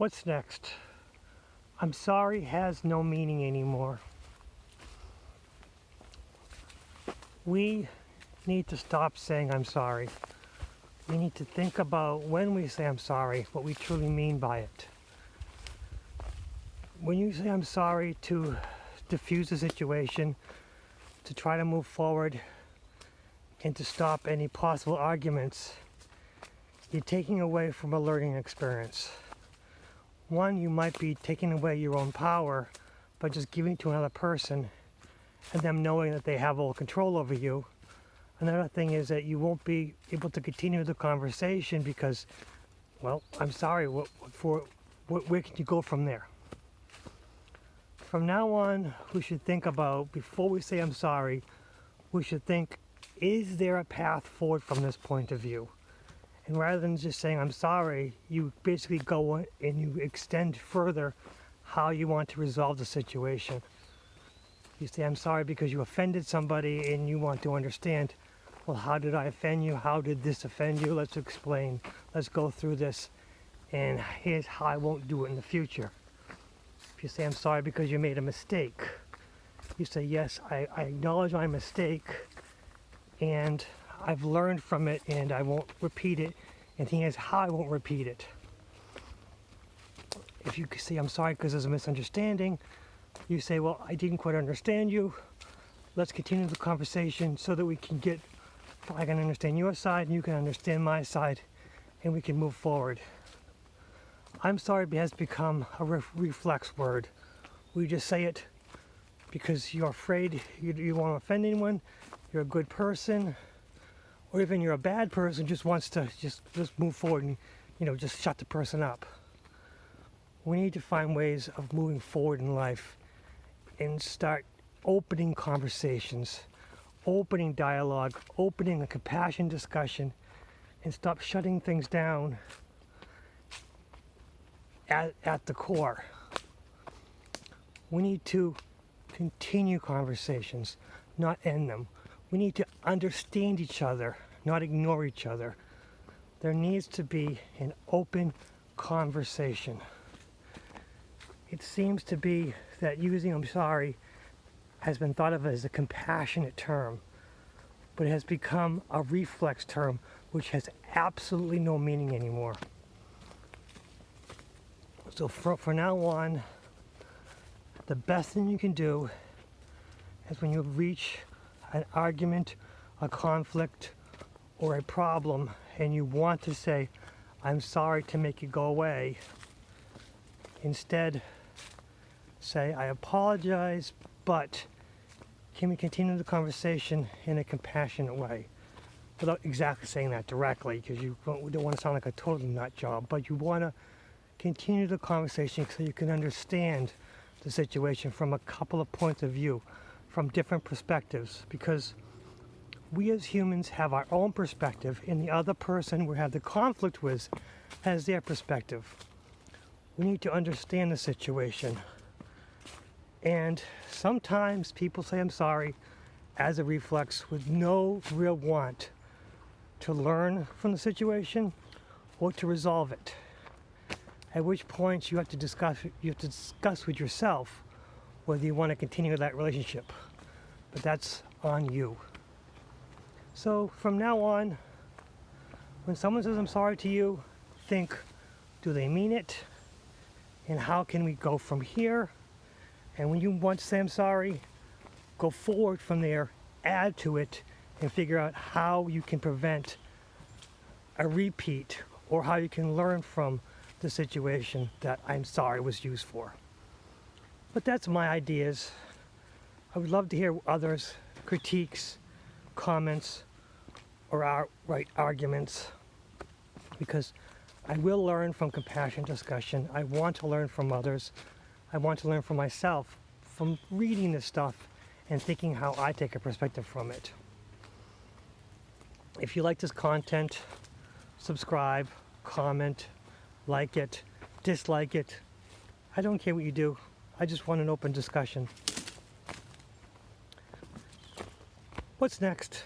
What's next? I'm sorry has no meaning anymore. We need to stop saying I'm sorry. We need to think about when we say I'm sorry, what we truly mean by it. When you say I'm sorry to diffuse the situation, to try to move forward, and to stop any possible arguments, you're taking away from a learning experience. One, you might be taking away your own power by just giving it to another person and them knowing that they have all control over you. Another thing is that you won't be able to continue the conversation because, well, I'm sorry, where can you go from there? From now on, we should think about, before we say I'm sorry, we should think, is there a path forward from this point of view? And rather than just saying I'm sorry, you basically go and you extend further how you want to resolve the situation. You say I'm sorry because you offended somebody and you want to understand, well, how did I offend you? How did this offend you? Let's explain. Let's go through this. And here's how I won't do it in the future. If you say I'm sorry because you made a mistake, you say, yes, I acknowledge my mistake and I've learned from it and I won't repeat it, and here's how I won't repeat it. If you say I'm sorry because there's a misunderstanding, you say, well, I didn't quite understand you. Let's continue the conversation so that I can understand your side and you can understand my side and we can move forward. I'm sorry has become a reflex word. We just say it because you're afraid you won't offend anyone, you're a good person, or even you're a bad person, just wants to just move forward and just shut the person up. We need to find ways of moving forward in life and start opening conversations, opening dialogue, opening a compassion discussion, and stop shutting things down at the core. We need to continue conversations, not end them. We need to understand each other, not ignore each other. There needs to be an open conversation. It seems to be that using I'm sorry has been thought of as a compassionate term, but it has become a reflex term which has absolutely no meaning anymore. So for now on, the best thing you can do is when you reach an argument, a conflict, or a problem, and you want to say, I'm sorry to make it go away, instead say, I apologize, but can we continue the conversation in a compassionate way? Without exactly saying that directly, because you don't want to sound like a total nut job, but you want to continue the conversation so you can understand the situation from a couple of points of view, from different perspectives, because we as humans have our own perspective and the other person we have the conflict with has their perspective. We need to understand the situation. And sometimes people say I'm sorry as a reflex with no real want to learn from the situation or to resolve it. At which point you have to discuss with yourself whether you want to continue that relationship. But that's on you. So from now on, when someone says I'm sorry to you, think, do they mean it? And how can we go from here? And when you want to say I'm sorry, go forward from there, add to it, and figure out how you can prevent a repeat or how you can learn from the situation that I'm sorry was used for. But that's my ideas. I would love to hear others' critiques, comments, or outright arguments, because I will learn from compassion discussion. I want to learn from others. I want to learn from myself, from reading this stuff and thinking how I take a perspective from it. If you like this content, subscribe, comment, like it, dislike it. I don't care what you do. I just want an open discussion. What's next?